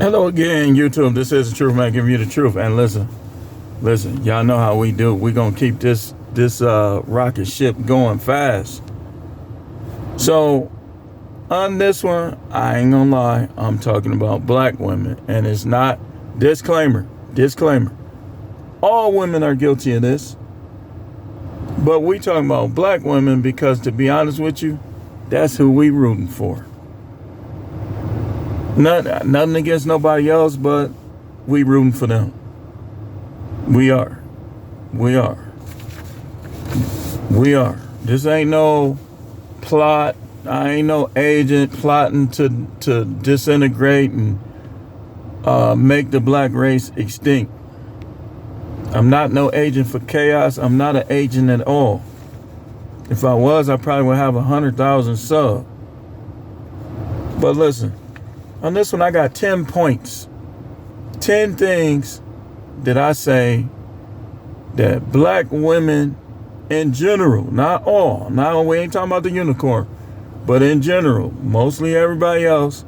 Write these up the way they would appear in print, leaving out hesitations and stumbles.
Hello again, YouTube. This is the Truth Man giving you the truth. And listen, y'all know how we do. We're gonna keep this rocket ship going fast. So on this one, I ain't gonna lie, I'm talking about black women, and it's not disclaimer. All women are guilty of this, but we talking about black women because, to be honest with you, that's who we rooting for. Nothing against nobody else, but we rooting for them. We are. This ain't no plot. I ain't no agent plotting to disintegrate and make the black race extinct. I'm not no agent for chaos. I'm not an agent at all. If I was, I probably would have 100,000 subs. But listen. On this one, I got 10 points. 10 things that I say that black women in general, not all, now we ain't talking about the unicorn, but in general, mostly everybody else,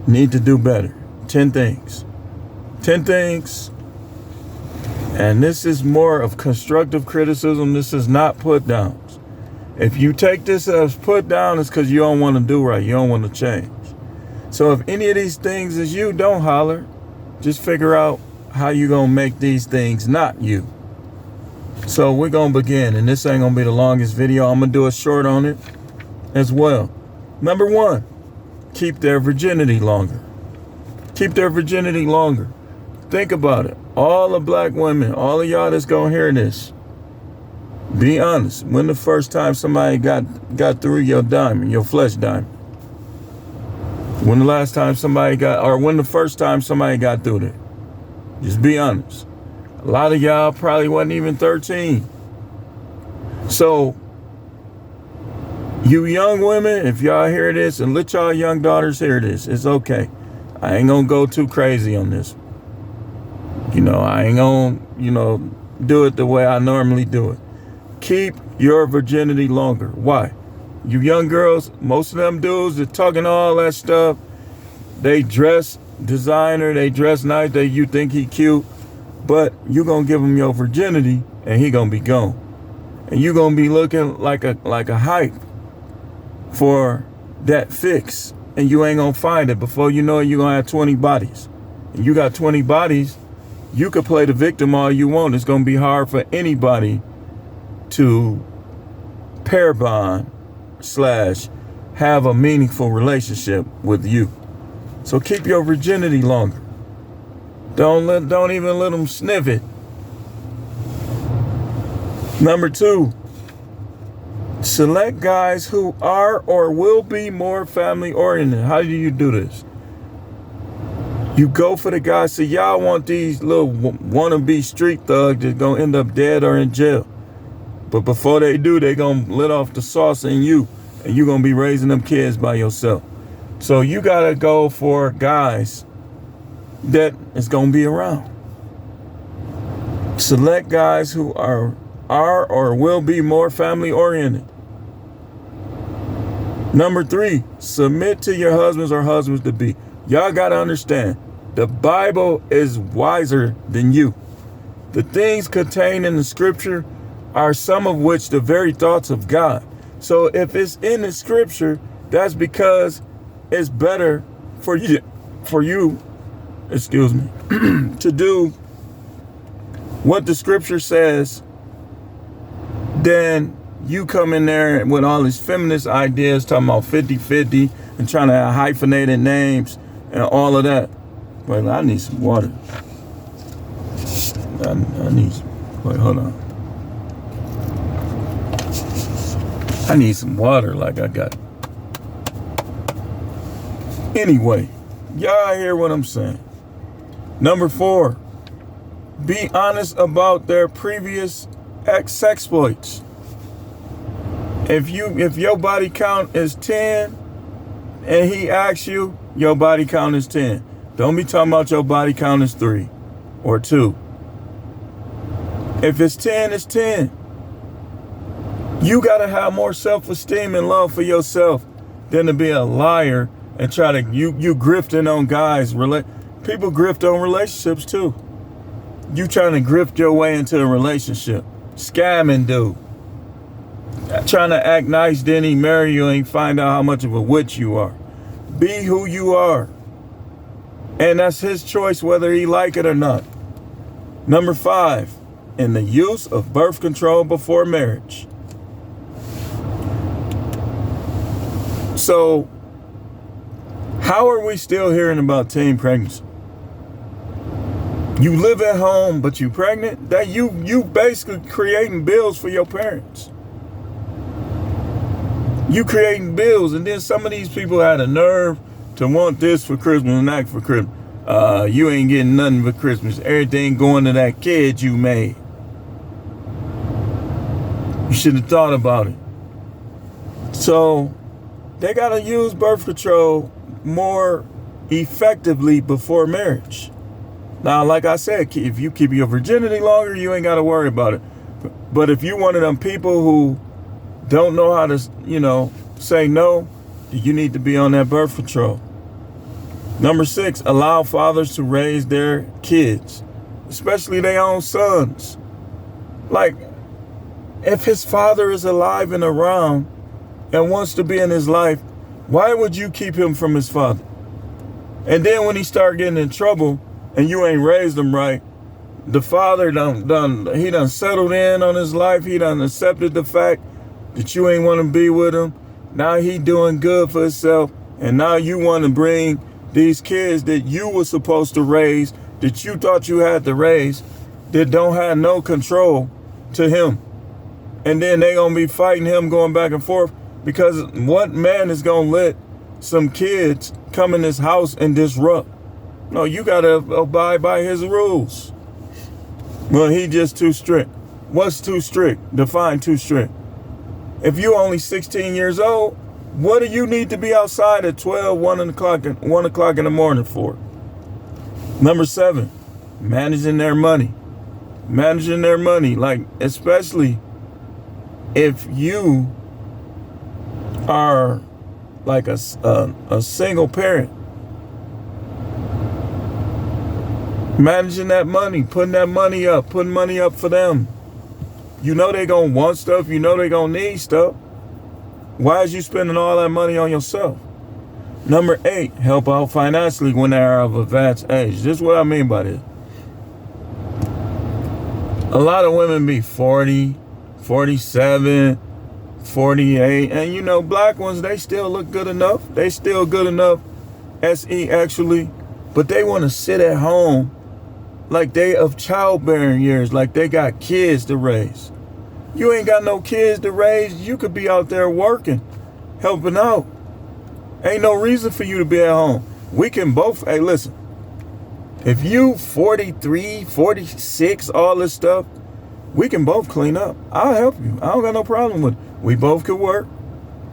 need to do better. 10 things. 10 things. And this is more of constructive criticism. This is not put downs. If you take this as put down, it's because you don't want to do right. You don't want to change. So if any of these things is you, don't holler. Just figure out how you gonna make these things not you. So we're gonna begin, and this ain't gonna be the longest video. I'm gonna do a short on it as well. Number one, keep their virginity longer. Keep their virginity longer. Think about it. All the black women, all of y'all that's gonna hear this, be honest. When the first time somebody got through your diamond, your flesh diamond? When the last time somebody when the first time somebody got through there? Just be honest. A lot of y'all probably wasn't even 13. So, you young women, if y'all hear this, and let y'all young daughters hear this, it's okay. I ain't gonna go too crazy on this. I ain't gonna, do it the way I normally do it. Keep your virginity longer. Why? You young girls, most of them dudes that talking all that stuff, they dress designer, they dress nice, you think he cute, but you gonna give him your virginity and he gonna be gone. And you gonna be looking like a hype for that fix, and you ain't gonna find it. Before you know it, you gonna have 20 bodies. And you got 20 bodies, you could play the victim all you want. It's gonna be hard for anybody to pair bond / have a meaningful relationship with you. So keep your virginity longer. Don't even let them sniff it. Number two, select guys who are or will be more family oriented. How do you do this? You go for the guys. So y'all want these little wannabe street thugs that's gonna end up dead or in jail. But before they do, they gonna let off the sauce in you, and you gonna be raising them kids by yourself. So you gotta go for guys that is gonna be around. Select guys who are or will be more family oriented. Number three, submit to your husbands or husbands to be. Y'all gotta understand, the Bible is wiser than you. The things contained in the scripture are some of which the very thoughts of God. So if it's in the scripture, that's because it's better for you, to do what the scripture says than you come in there with all these feminist ideas talking about 50-50 and trying to have hyphenated names and all of that. Wait, I need some water. Hold on. I need some water like I got. Anyway, y'all hear what I'm saying. Number four, be honest about their previous exploits. If your body count is 10 and he asks you, your body count is 10. Don't be talking about your body count is 3 or 2. If it's 10, it's 10. You got to have more self-esteem and love for yourself than to be a liar and try to you grifting on guys. People grift on relationships too. You trying to grift your way into a relationship, scamming dude, trying to act nice, then he marry you and find out how much of a witch you are. Be who you are, and that's his choice whether he like it or not. Number 5, in the use of birth control before marriage. So, how are we still hearing about teen pregnancy? You live at home, but you pregnant? That you basically creating bills for your parents. You creating bills, and then some of these people had a nerve to want this for Christmas and that for Christmas. You ain't getting nothing for Christmas. Everything going to that kid you made. You should have thought about it. So, they got to use birth control more effectively before marriage. Now, like I said, if you keep your virginity longer, you ain't got to worry about it. But if you one of them people who don't know how to, say no, you need to be on that birth control. Number 6, allow fathers to raise their kids, especially their own sons. Like, if his father is alive and around and wants to be in his life, why would you keep him from his father? And then when he start getting in trouble and you ain't raised him right, the father done settled in on his life. He done accepted the fact that you ain't want to be with him. Now he doing good for himself. And now you want to bring these kids that you were supposed to raise, that you thought you had to raise, that don't have no control to him. And then they going to be fighting him going back and forth, because what man is going to let some kids come in his house and disrupt? No, you got to abide by his rules. Well, he just too strict. What's too strict? Define too strict. If you only 16 years old, what do you need to be outside at 12, 1 o'clock in the morning for? Number 7, managing their money. Managing their money, like especially if you are like a single parent. Managing that money, putting money up for them. You know they gonna want stuff, you know they gonna need stuff. Why is you spending all that money on yourself? Number 8, help out financially when they are of advanced age. This is what I mean by this. A lot of women be 40, 47, 48, and black ones, they still look good enough. They still good enough, SE actually, but they want to sit at home like they of childbearing years, like they got kids to raise. You ain't got no kids to raise. You could be out there working, helping out. Ain't no reason for you to be at home. We can both, hey, listen, if you 43, 46, all this stuff, we can both clean up. I'll help you. I don't got no problem with it. We both could work.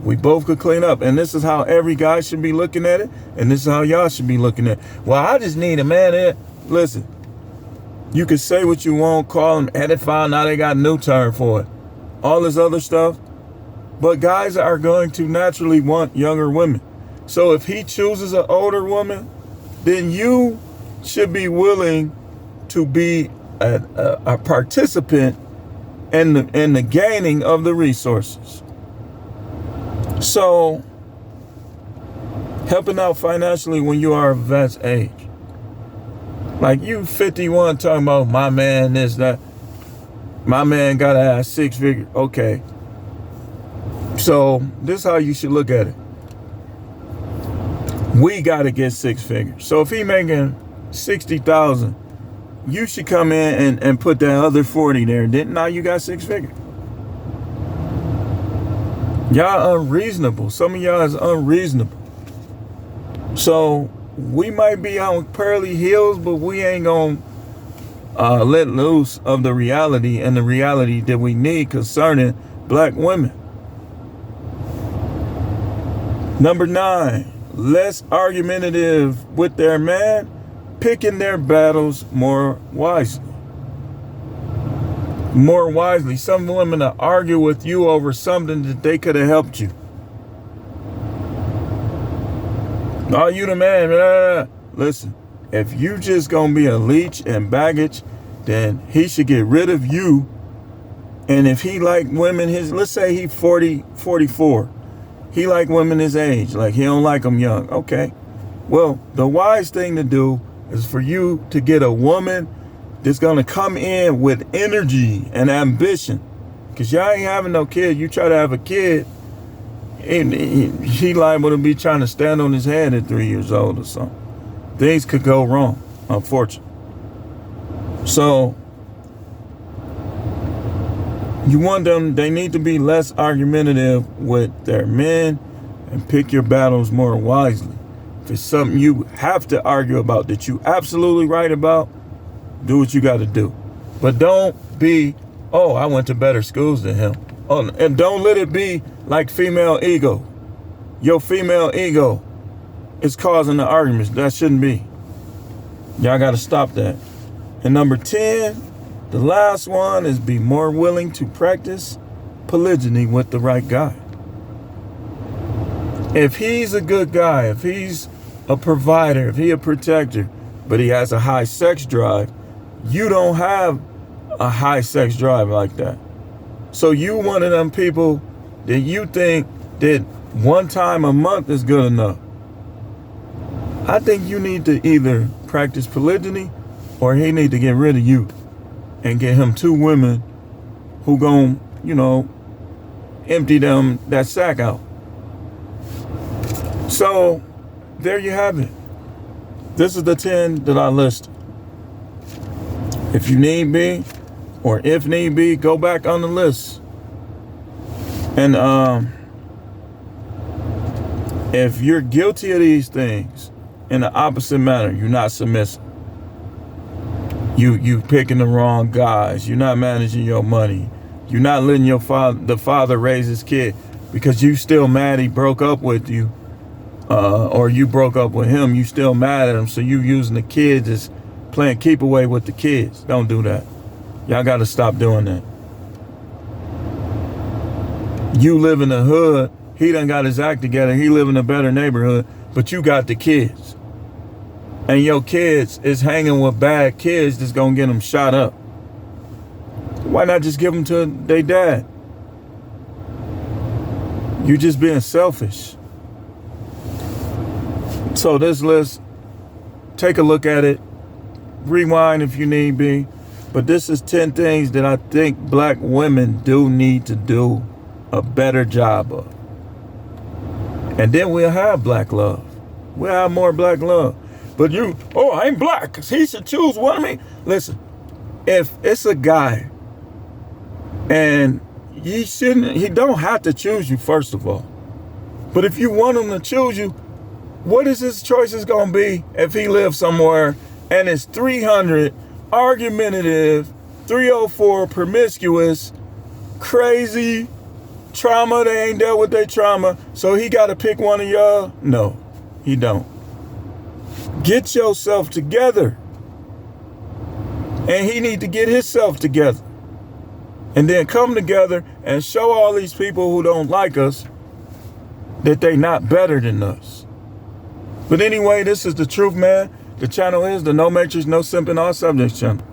We both could clean up. And this is how every guy should be looking at it. And this is how y'all should be looking at it. Well, I just need a man there. Listen, you can say what you want, call them edit file. Now they got a new term for it. All this other stuff. But guys are going to naturally want younger women. So if he chooses an older woman, then you should be willing to be a participant in the gaining of the resources. So, helping out financially when you are of advanced age. Like you 51 talking about my man this, that. My man gotta have 6 figures. Okay. So, this is how you should look at it. We gotta get 6 figures. So if he making 60,000, you should come in and put that other 40 there. Then now you got 6 figures. Y'all unreasonable. Some of y'all is unreasonable. So we might be on pearly heels, but we ain't gonna let loose of the reality and the reality that we need concerning black women. Number 9, less argumentative with their man, picking their battles more wisely. More wisely. Some women will argue with you over something that they could have helped you. Oh, you the man. Blah, blah, blah. Listen, if you just gonna be a leech and baggage, then he should get rid of you. And if he like women let's say he 40, 44. He like women his age. Like he don't like them young. Okay. Well, the wise thing to do is for you to get a woman that's going to come in with energy and ambition. Because y'all ain't having no kid. You try to have a kid, he liable to be trying to stand on his head at 3 years old or something. Things could go wrong, unfortunately. So, you want them, they need to be less argumentative with their men and pick your battles more wisely. If it's something you have to argue about that you absolutely right about, do what you got to do. But don't be, oh, I went to better schools than him. Oh, and don't let it be like female ego. Your female ego is causing the arguments. That shouldn't be. Y'all got to stop that. And number 10, the last one is be more willing to practice polygyny with the right guy. If he's a good guy, if he's a provider, if he's a protector, but he has a high sex drive, you don't have a high sex drive like that. So you one of them people that you think that one time a month is good enough. I think you need to either practice polygyny or he need to get rid of you and get him 2 women who gon', empty that sack out. So there you have it. This is the 10 that I listed. If you need be, or if need be, go back on the list. And if you're guilty of these things in the opposite manner, you're not submissive. You picking the wrong guys. You're not managing your money. You're not letting the father raise his kid because you still mad he broke up with you, or you broke up with him. You still mad at him, so you using the kids as playing keep away with the kids. Don't do that. Y'all got to stop doing that. You live in the hood. He done got his act together. He live in a better neighborhood, but you got the kids. And your kids is hanging with bad kids that's going to get them shot up. Why not just give them to their dad? You just being selfish. So this list, take a look at it. Rewind if you need be. But this is 10 things that I think black women do need to do a better job of. And then we'll have black love. We'll have more black love. But I ain't black because he should choose one of me. Listen, if it's a guy and he don't have to choose you, first of all. But if you want him to choose you, what is his choices going to be if he lives somewhere and it's 300 argumentative, 304 promiscuous, crazy, trauma, they ain't dealt with their trauma, so he got to pick one of y'all? No, he don't. Get yourself together. And he need to get himself together. And then come together and show all these people who don't like us that they not better than us. But anyway, this is The Truth, man. The channel is the No Matrix, No Simping, All Subjects channel.